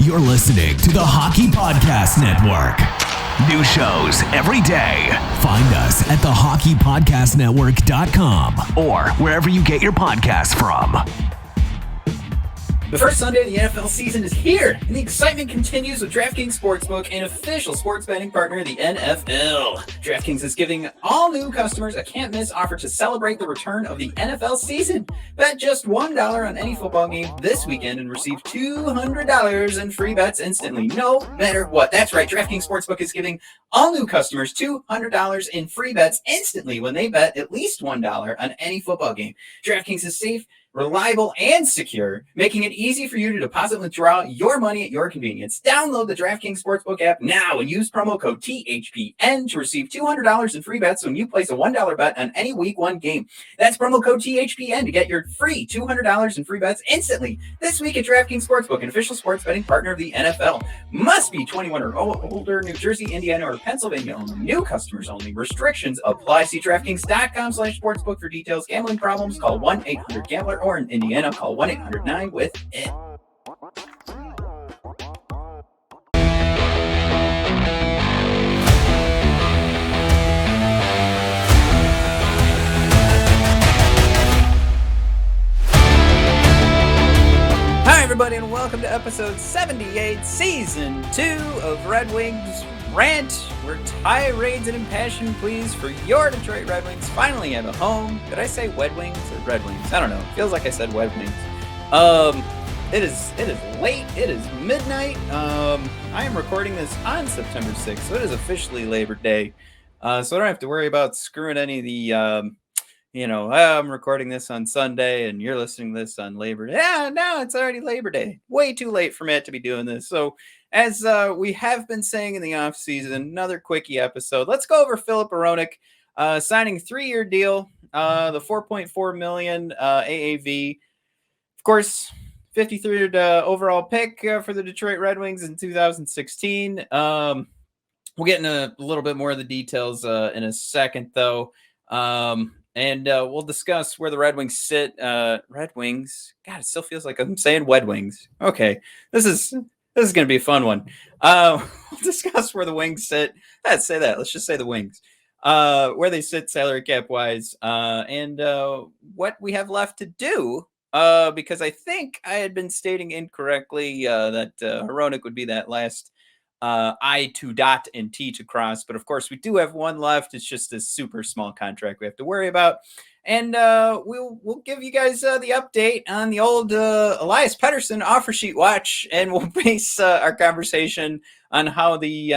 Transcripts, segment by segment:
You're listening to the Hockey Podcast Network. New shows every day. Find us at thehockeypodcastnetwork.com or wherever you get your podcasts from. The first Sunday of the NFL season is here, and the excitement continues with DraftKings Sportsbook, an official sports betting partner of the NFL. DraftKings is giving all new customers a can't-miss offer to celebrate the return of the NFL season. Bet just $1 on any football game this weekend and receive $200 in free bets instantly, no matter what. That's right, DraftKings Sportsbook is giving all new customers $200 in free bets instantly when they bet at least $1 on any football game. DraftKings is safe, reliable, and secure, making it easy for you to deposit and withdraw your money at your convenience. Download the DraftKings Sportsbook app now and use promo code THPN to receive $200 in free bets when you place a $1 bet on any Week 1 game. That's promo code THPN to get your free $200 in free bets instantly this week at DraftKings Sportsbook, an official sports betting partner of the NFL. Must be 21 or older, New Jersey, Indiana, or Pennsylvania only. New customers only. Restrictions apply. See DraftKings.com/sportsbook for details. Gambling problems? Call 1-800-GAMBLER. Or in Indiana, call 1-800-9-WITH-IT. Hi, everybody, and welcome to episode 78, season 2 of Red Wings Rant, where tirades and impassioned pleas for your Detroit Red Wings finally have a home. Did I say Wed Wings or Red Wings? I don't know. Feels like I said Wed Wings. It is late. It is midnight. I am recording this on September 6th, so it is officially Labor Day. So I don't have to worry about screwing any of the, I'm recording this on Sunday and you're listening to this on Labor Day. Yeah, no, it's already Labor Day. Way too late for Matt to be doing this. So as we have been saying in the off season, another quickie episode. Let's go over Filip Hronek signing a 3-year deal, the $4.4 million AAV. Of course, 53rd overall pick for the Detroit Red Wings in 2016. We'll get into a little bit more of the details in a second, though. And we'll discuss where the Red Wings sit. Red Wings. God, it still feels like I'm saying Wed Wings. Okay, this is going to be a fun one. We'll discuss where the Wings sit. Let's say that. Let's just say the Wings. Where they sit salary cap wise, and what we have left to do. Because I think I had been stating incorrectly that Hronek would be that last I to dot and T to cross. But of course, we do have one left. It's just a super small contract we have to worry about. And we'll give you guys the update on the old Elias Pettersson offer sheet watch, and we'll base our conversation on how the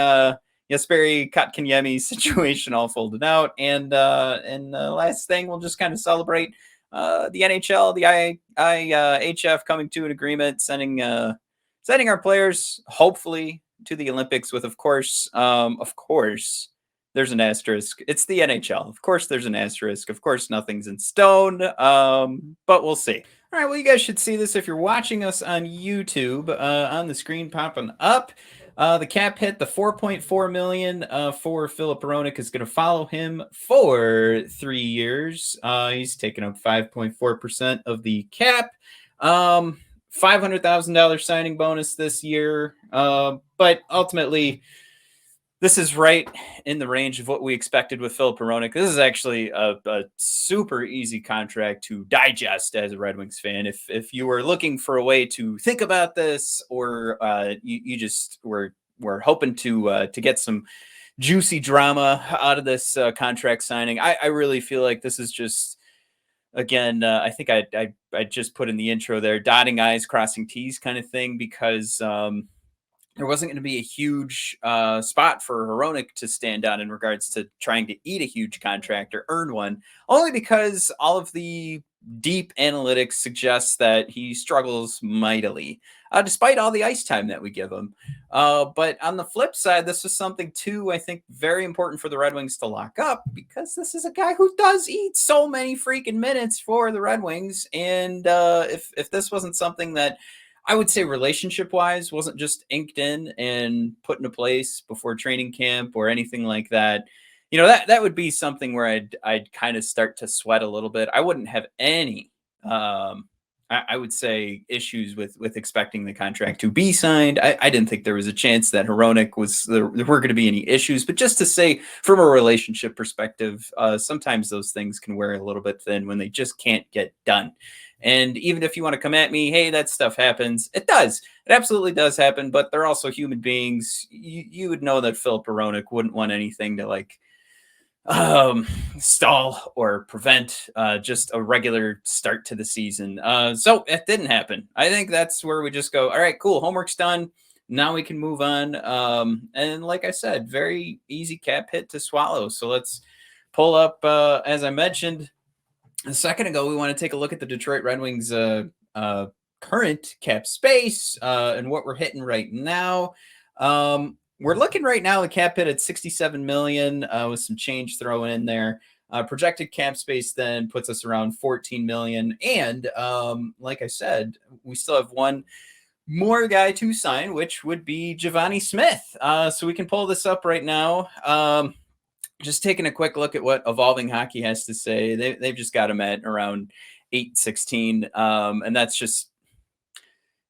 Jesperi Kotkaniemi situation all folded out. And the last thing, we'll just kind of celebrate the NHL, the IHF coming to an agreement, sending our players hopefully to the Olympics with, of course, there's an asterisk. It's the NHL. Of course, there's an asterisk. Of course, nothing's in stone, but we'll see. All right, well, you guys should see this if you're watching us on YouTube. On the screen popping up, the cap hit, the $4.4 million for Filip Hronek is going to follow him for 3 years. He's taking up 5.4% of the cap. $500,000 signing bonus this year. But ultimately, this is right in the range of what we expected with Filip Hronek. This is actually a super easy contract to digest as a Red Wings fan. If you were looking for a way to think about this, or you just were hoping to get some juicy drama out of this contract signing, I really feel like this is just, again, I think I just put in the intro there, dotting I's, crossing T's kind of thing, because there wasn't going to be a huge spot for Hronek to stand on in regards to trying to eat a huge contract or earn one, only because all of the deep analytics suggests that he struggles mightily, despite all the ice time that we give him. But on the flip side, this was something, too, I think, very important for the Red Wings to lock up, because this is a guy who does eat so many freaking minutes for the Red Wings. And if this wasn't something that I would say relationship-wise wasn't just inked in and put into place before training camp or anything like that, that would be something where I'd kind of start to sweat a little bit. I wouldn't have any I would say issues with expecting the contract to be signed. I didn't think there was a chance that Hronek there were going to be any issues, but just to say from a relationship perspective, sometimes those things can wear a little bit thin when they just can't get done. And even if you want to come at me, hey, that stuff happens. It does. It absolutely does happen, but they're also human beings. You would know that Filip Hronek wouldn't want anything to stall or prevent just a regular start to the season. So it didn't happen. I think that's where we just go, all right, cool, homework's done. Now we can move on. And like I said, very easy cap hit to swallow. So let's pull up, as I mentioned a second ago, we want to take a look at the Detroit Red Wings current cap space and what we're hitting right now. We're looking right now at cap hit at 67 million with some change thrown in there. Projected cap space then puts us around 14 million. And like I said, we still have one more guy to sign, which would be Givani Smith. So we can pull this up right now. Just taking a quick look at what Evolving Hockey has to say. They've just got him at around 816. And that's just,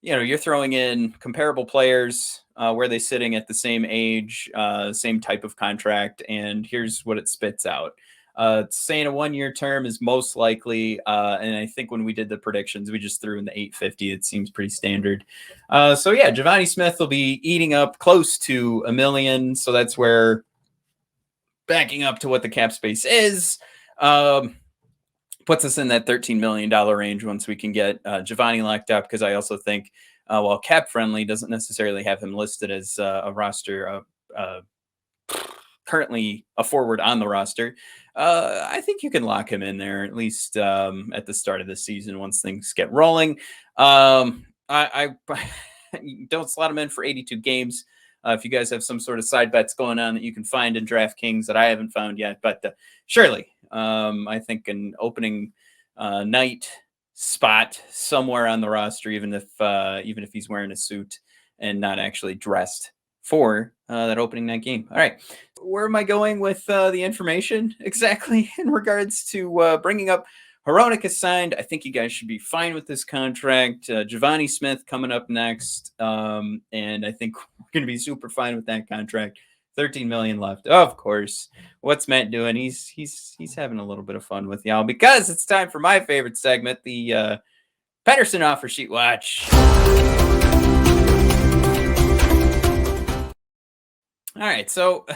you're throwing in comparable players, where they sitting at the same age, same type of contract, and here's what it spits out. It's saying a 1-year term is most likely, and I think when we did the predictions, we just threw in the 850. It seems pretty standard. So yeah, Givani Smith will be eating up close to $1 million. So that's where, backing up to what the cap space is, puts us in that $13 million range once we can get Givani locked up, because I also think, while cap friendly doesn't necessarily have him listed as a roster, currently a forward on the roster, I think you can lock him in there, at least at the start of the season once things get rolling. I don't slot him in for 82 games. If you guys have some sort of side bets going on that you can find in DraftKings that I haven't found yet, but surely I think an opening night spot somewhere on the roster, even if he's wearing a suit and not actually dressed for that opening night game. All right, where am I going with the information exactly in regards to bringing up Hronek is signed? I think you guys should be fine with this contract. Givani Smith coming up next, and I think we're going to be super fine with that contract. 13 million left, of course. What's Matt doing? He's having a little bit of fun with y'all, because it's time for my favorite segment, the Pettersson Offer Sheet Watch. All right, so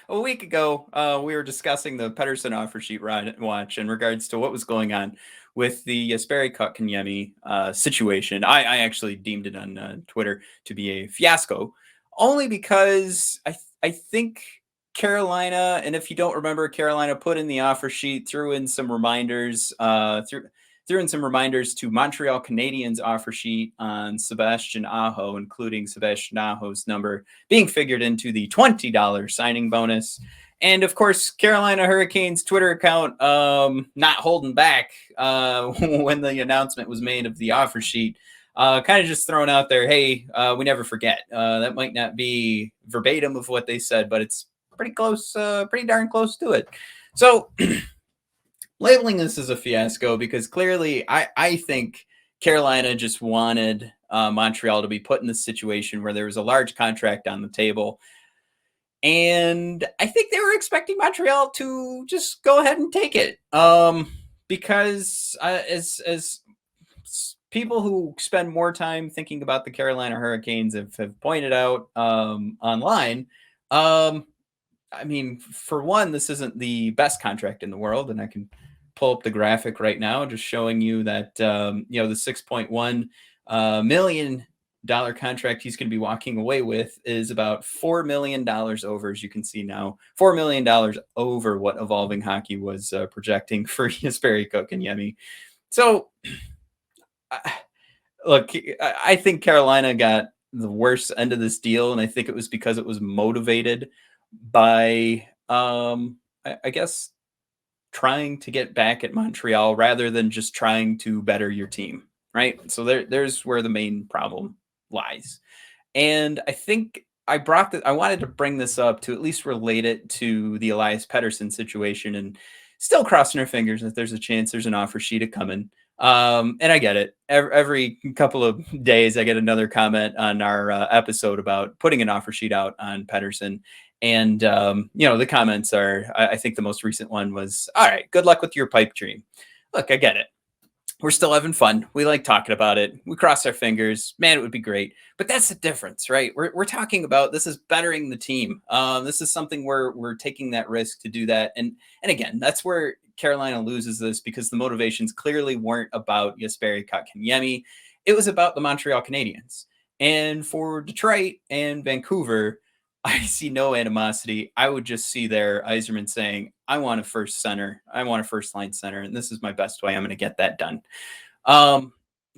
a week ago, we were discussing the Pettersson Offer Sheet Watch in regards to what was going on with the Jesperi Kotkaniemi situation. I actually deemed it on Twitter to be a fiasco, only because I think Carolina, and if you don't remember, Carolina put in the offer sheet, threw in some reminders, threw in some reminders to Montreal Canadiens offer sheet on Sebastian Aho, including Sebastian Aho's number being figured into the $20 signing bonus. And of course, Carolina Hurricanes Twitter account not holding back when the announcement was made of the offer sheet. Kind of just thrown out there, hey, we never forget. That might not be verbatim of what they said, but it's pretty close, pretty darn close to it. So labeling this as a fiasco, because clearly I think Carolina just wanted Montreal to be put in this situation where there was a large contract on the table. And I think they were expecting Montreal to just go ahead and take it. Because as people who spend more time thinking about the Carolina Hurricanes have pointed out online, I mean, for one, this isn't the best contract in the world, and I can pull up the graphic right now, just showing you that the $6.1 million contract he's going to be walking away with is about $4 million over, as you can see now, $4 million over what Evolving Hockey was projecting for Jesperi Kotkaniemi. So, look, I think Carolina got the worst end of this deal, and I think it was because it was motivated by, I guess, trying to get back at Montreal rather than just trying to better your team, right? So there's where the main problem lies. And I think I wanted to bring this up to at least relate it to the Elias Pettersson situation, and still crossing our fingers that there's a chance there's an offer sheet coming. And I get it. Every couple of days, I get another comment on our episode about putting an offer sheet out on Pedersen. And, the comments are, I think the most recent one was, all right, good luck with your pipe dream. Look, I get it. We're still having fun. We like talking about it. We cross our fingers. Man, it would be great. But that's the difference, right? We're talking about this is bettering the team. This is something where we're taking that risk to do that. And again, that's where Carolina loses this because the motivations clearly weren't about Jesperi Kotkaniemi. It was about the Montreal Canadiens. And for Detroit and Vancouver, I see no animosity. I would just see there Yzerman saying, I want a first center. I want a first line center. And this is my best way. I'm going to get that done.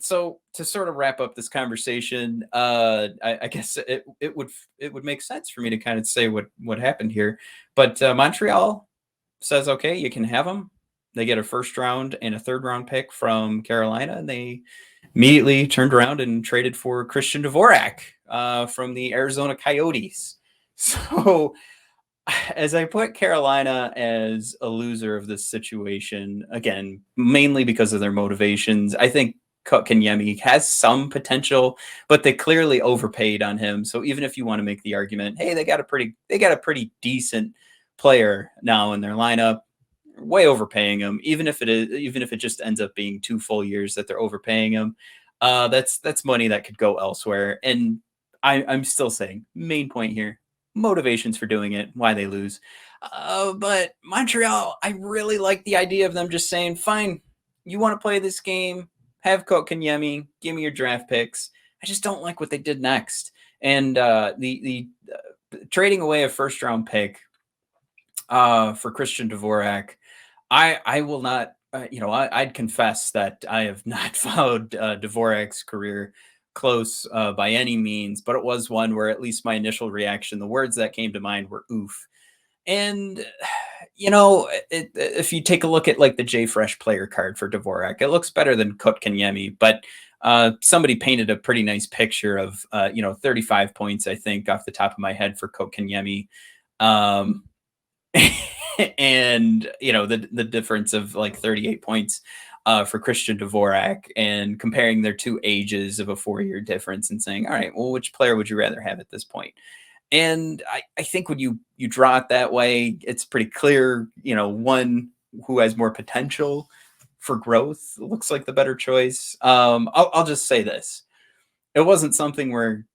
So to sort of wrap up this conversation, I guess it would make sense for me to kind of say what happened here. But Montreal says, okay, you can have them. They get a first round and a third round pick from Carolina, and they immediately turned around and traded for Christian Dvorak from the Arizona Coyotes. So as I put Carolina as a loser of this situation, again, mainly because of their motivations, I think Kotkaniemi has some potential, but they clearly overpaid on him. So even if you want to make the argument, hey, they got a pretty decent player now in their lineup, way overpaying him, even if it just ends up being 2 full years that they're overpaying him, that's money that could go elsewhere. And I'm still saying main point here, motivations for doing it, why they lose. But Montreal, I really like the idea of them just saying, fine, you want to play this game, have Kotkaniemi, give me your draft picks. I just don't like what they did next. And the trading away a first round pick for Christian Dvorak, I will not, I'd confess that I have not followed Dvorak's career close by any means, but it was one where at least my initial reaction, the words that came to mind were oof. And, if you take a look at like the J Fresh player card for Dvorak, it looks better than Kotkaniemi, but somebody painted a pretty nice picture of, 35 points, I think, off the top of my head for Kotkaniemi. And the difference of like 38 points for Christian Dvorak, and comparing their 2 ages of a 4-year difference and saying, all right, well, which player would you rather have at this point? And I think when you draw it that way, it's pretty clear, one who has more potential for growth looks like the better choice. I'll just say this. It wasn't something where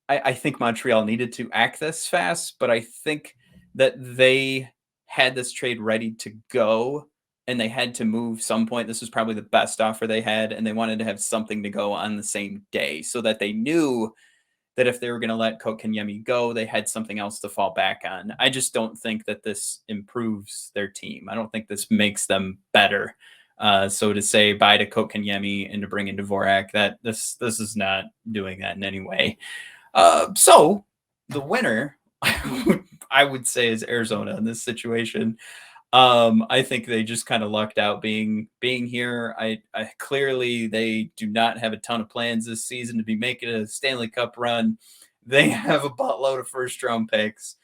I think Montreal needed to act this fast, but I think that they had this trade ready to go and they had to move some point. This was probably the best offer they had, and they wanted to have something to go on the same day so that they knew that if they were going to let Kotkaniemi go, they had something else to fall back on. I just don't think that this improves their team. I don't think this makes them better. So to say bye to Kotkaniemi and to bring in Dvorak, that this is not doing that in any way. So the winner, I would say, is Arizona in this situation. I think they just kind of lucked out being here. I clearly they do not have a ton of plans this season to be making a Stanley Cup run. They have a buttload of first round picks.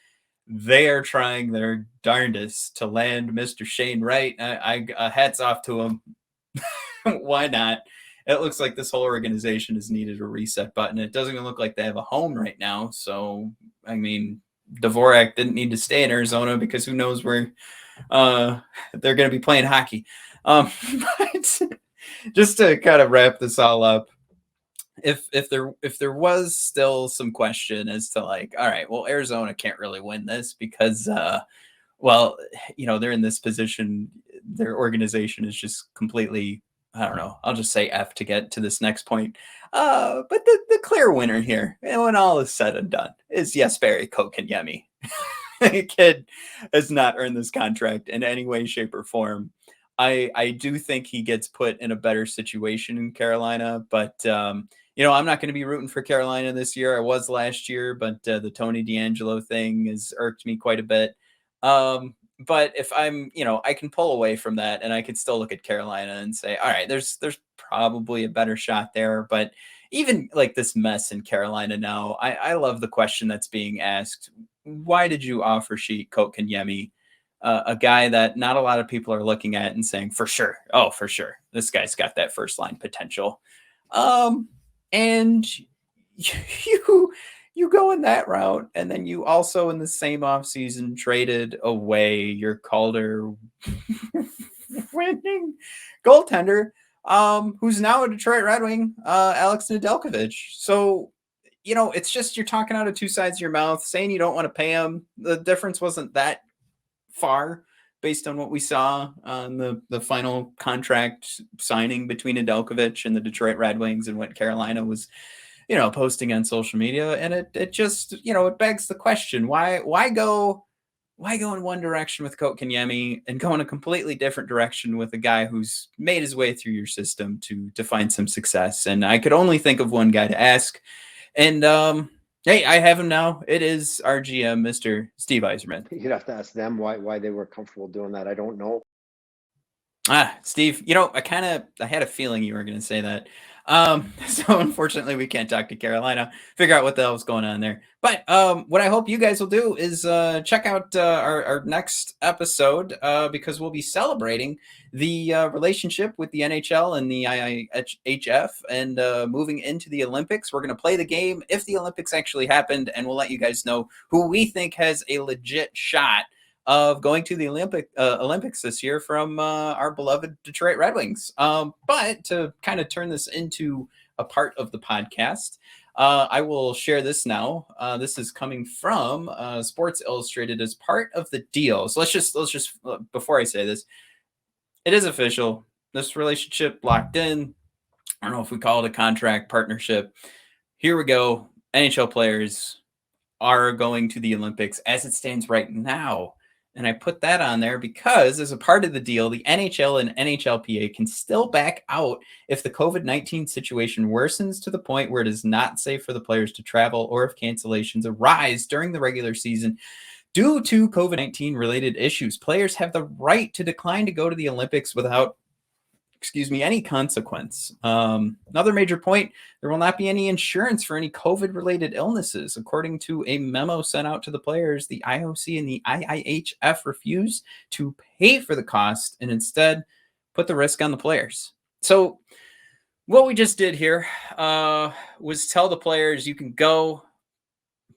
They are trying their darndest to land Mr. Shane Wright. I hats off to him. Why not? It looks like this whole organization has needed a reset button. It doesn't even look like they have a home right now. So, I mean, Dvorak didn't need to stay in Arizona because who knows where they're going to be playing hockey. But just to kind of wrap this all up, if there was still some question as to like, all right, well, Arizona can't really win this because they're in this position, their organization is just completely, I don't know, I'll just say F to get to this next point. But the clear winner here, when all is said and done, is Jesperi Kotkaniemi. Kid has not earned this contract in any way, shape, or form. I do think he gets put in a better situation in Carolina, but I'm not going to be rooting for Carolina this year. I was last year, but the Tony DeAngelo thing has irked me quite a bit. But if I'm, I can pull away from that and I could still look at Carolina and say, all right, there's probably a better shot there. But even like this mess in Carolina now, I love the question that's being asked. Why did you offer sheet Kotkaniemi a guy that not a lot of people are looking at and saying for sure, oh for sure, this guy's got that first line potential. And you you go in that route, and then you also in the same offseason traded away your Calder winning goaltender, who's now a Detroit Red Wing, Alex Nedeljkovic. So, it's just you're talking out of two sides of your mouth, saying you don't want to pay him. The difference wasn't that far based on what we saw on the final contract signing between Nedeljkovic and the Detroit Red Wings and what Carolina was, posting on social media. And it just, it begs the question, why go in one direction with Kotkaniemi and go in a completely different direction with a guy who's made his way through your system to find some success? And I could only think of one guy to ask. And hey, I have him now. It is our GM, Mr. Steve Yzerman. You'd have to ask them why they were comfortable doing that. I don't know. Steve, I had a feeling you were going to say that. So unfortunately we can't talk to Carolina, figure out what the hell's going on there. But what I hope you guys will do is check out our next episode because we'll be celebrating the relationship with the NHL and the IIHF and moving into the Olympics. We're going to play the game if the Olympics actually happened, and we'll let you guys know who we think has a legit shot of going to the Olympics this year from our beloved Detroit Red Wings. But to kind of turn this into a part of the podcast, I will share this now. This is coming from Sports Illustrated as part of the deal. So let's just before I say this, it is official. This relationship locked in. I don't know if we call it a contract, partnership. Here we go. NHL players are going to the Olympics as it stands right now. And I put that on there because as a part of the deal, the NHL and NHLPA can still back out if the COVID-19 situation worsens to the point where it is not safe for the players to travel, or if cancellations arise during the regular season due to COVID-19 related issues. Players have the right to decline to go to the Olympics without any consequence. Another major point, there will not be any insurance for any COVID-related illnesses. According to a memo sent out to the players, the IOC and the IIHF refuse to pay for the cost and instead put the risk on the players. So what we just did here was tell the players you can go,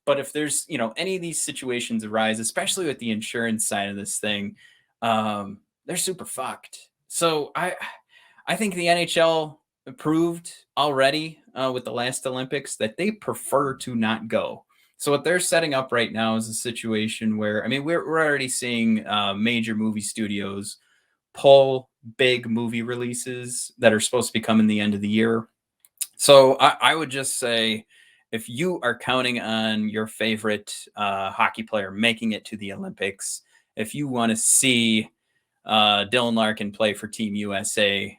but if there's, any of these situations arise, especially with the insurance side of this thing, they're super fucked. So I think the NHL proved already with the last Olympics that they prefer to not go. So what they're setting up right now is a situation where, we're already seeing major movie studios pull big movie releases that are supposed to be coming the end of the year. So I would just say, if you are counting on your favorite hockey player making it to the Olympics, if you want to see Dylan Larkin play for Team USA,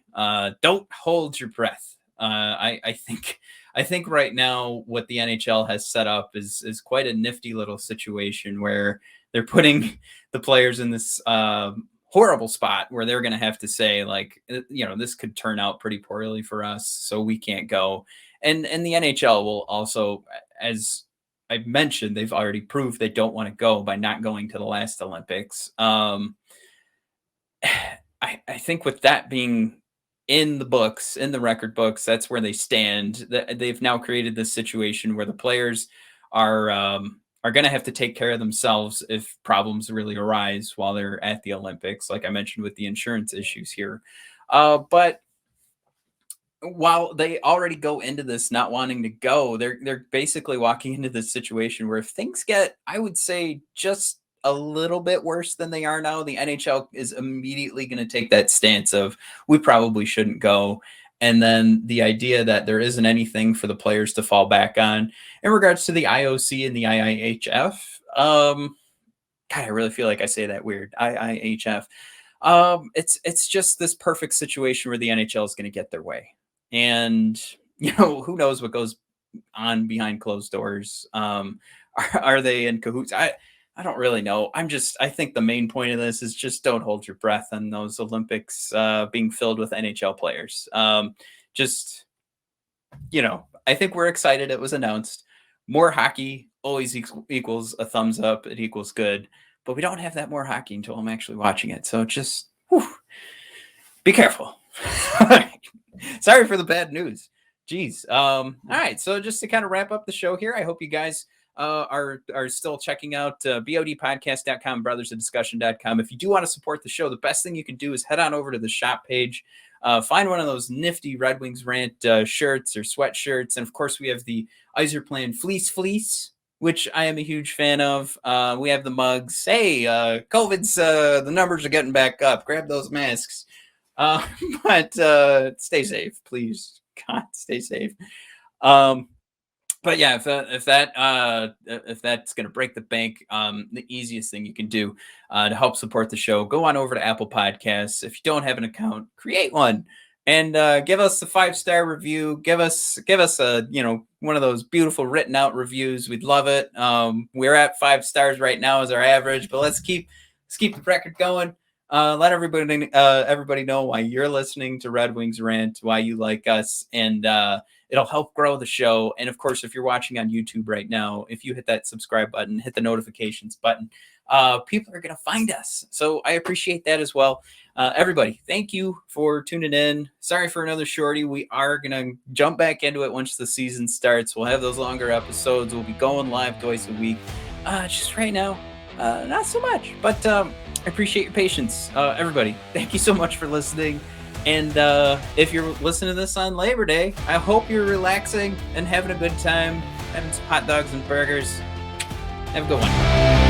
don't hold your breath. I think right now what the NHL has set up is quite a nifty little situation where they're putting the players in this horrible spot where they're going to have to say, like, this could turn out pretty poorly for us, so we can't go. And the NHL will also, as I've mentioned, they've already proved they don't want to go by not going to the last Olympics. I think with that being in the books, in the record books, that's where they stand. They've now created this situation where the players are going to have to take care of themselves if problems really arise while they're at the Olympics, like I mentioned with the insurance issues here. But while they already go into this not wanting to go, they're basically walking into this situation where if things get, I would say, just a little bit worse than they are now, the NHL is immediately going to take that stance of we probably shouldn't go. And then the idea that there isn't anything for the players to fall back on in regards to the IOC and the IIHF. God, I really feel like I say that weird. IIHF. It's just this perfect situation where the NHL is going to get their way. And, who knows what goes on behind closed doors. Are they in cahoots? I don't really know. I think the main point of this is just don't hold your breath on those Olympics being filled with NHL players. I think we're excited. It was announced. More hockey always equals a thumbs up. It equals good. but we don't have that more hockey until I'm actually watching it. So just be careful. Sorry for the bad news. Jeez. All right. So just to kind of wrap up the show here, I hope you guys are still checking out bodpodcast.com, brothersofdiscussion.com. If you do want to support the show, the best thing you can do is head on over to the shop page. Find one of those nifty Red Wings Rant shirts or sweatshirts. And of course, we have the Yzerplan Fleece, which I am a huge fan of. We have the mugs. Hey, COVID's, the numbers are getting back up. Grab those masks. But stay safe, please. God, stay safe. But yeah, if that's gonna break the bank, the easiest thing you can do to help support the show, go on over to Apple Podcasts. If you don't have an account, create one and give us a 5-star review. Give us a one of those beautiful written out reviews. We'd love it. We're at 5 stars right now as our average, but let's keep the record going. Let everybody know why you're listening to Red Wings Rant, why you like us, and it'll help grow the show. And of course, if you're watching on YouTube right now, if you hit that subscribe button, hit the notifications button, people are going to find us. So I appreciate that as well. Everybody, thank you for tuning in. Sorry for another shorty. We are going to jump back into it once the season starts. We'll have those longer episodes. We'll be going live twice a week. Just right now, not so much, but I appreciate your patience. Everybody, thank you so much for listening. And if you're listening to this on Labor Day, I hope you're relaxing and having a good time, having some hot dogs and burgers. Have a good one.